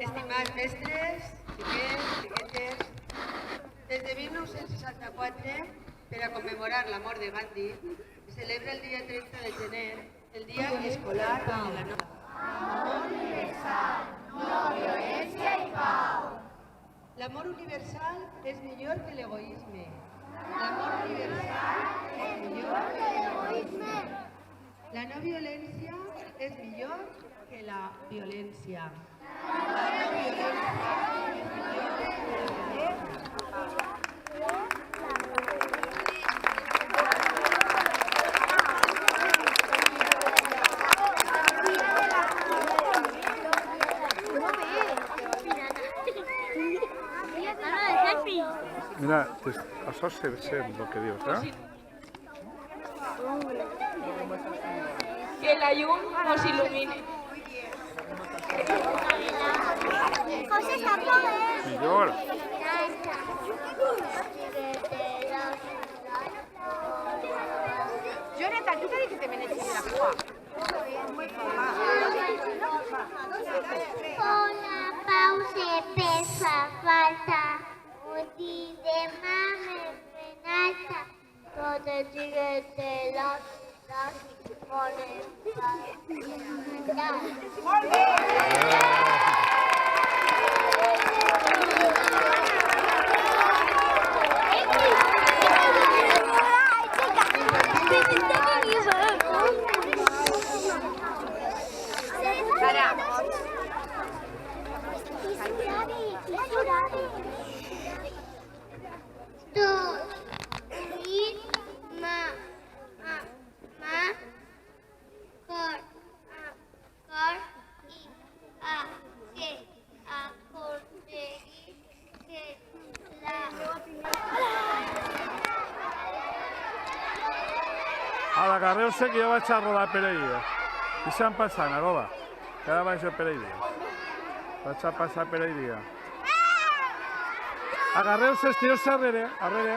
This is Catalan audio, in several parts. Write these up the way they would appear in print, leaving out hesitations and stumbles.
Estimats mestres, xiquets, xiquetes, des de 1964, per a commemorar la mort de Gandhi, se celebra el dia 30 de gener el Dia Escolar de la No. Amor universal, no violència i pau. L'amor universal és millor que l'egoisme. L'amor universal és millor que l'egoisme. La no violència és millor que la violència. La no violència és millor que la violència. Mira, això se sent el que dius, eh? Que la llum nos il·lumini. José está plovent. Millor. Jonathan, ¿tú qué dices de Venecia de la Cuba? Una pausa pesa falta. Un demà m'amenaça. Tot el dia de les Ara, agarreu-se que jo vaig a rodar per allà. Deixa'm passar, Narola, que ara vaig per allà. Vaig a passar per allà. Agarreu-se, esteu-se arrere, arrere.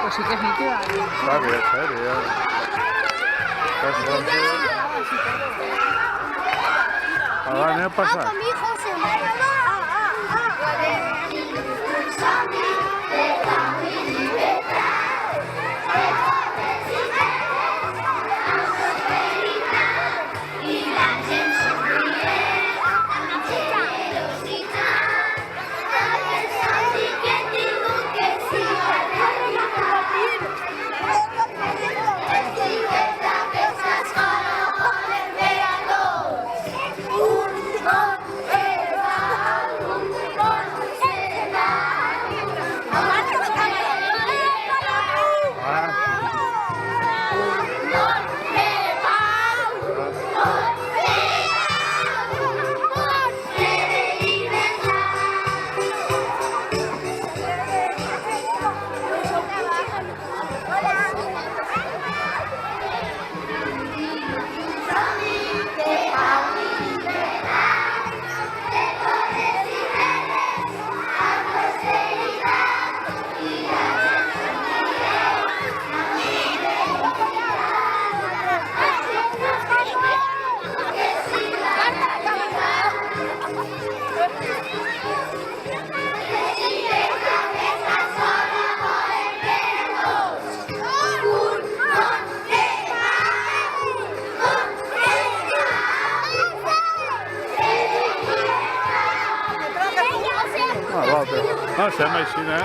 Pues sí que es nítida. Está bien, Ahora, anem a passar. Passem així, eh?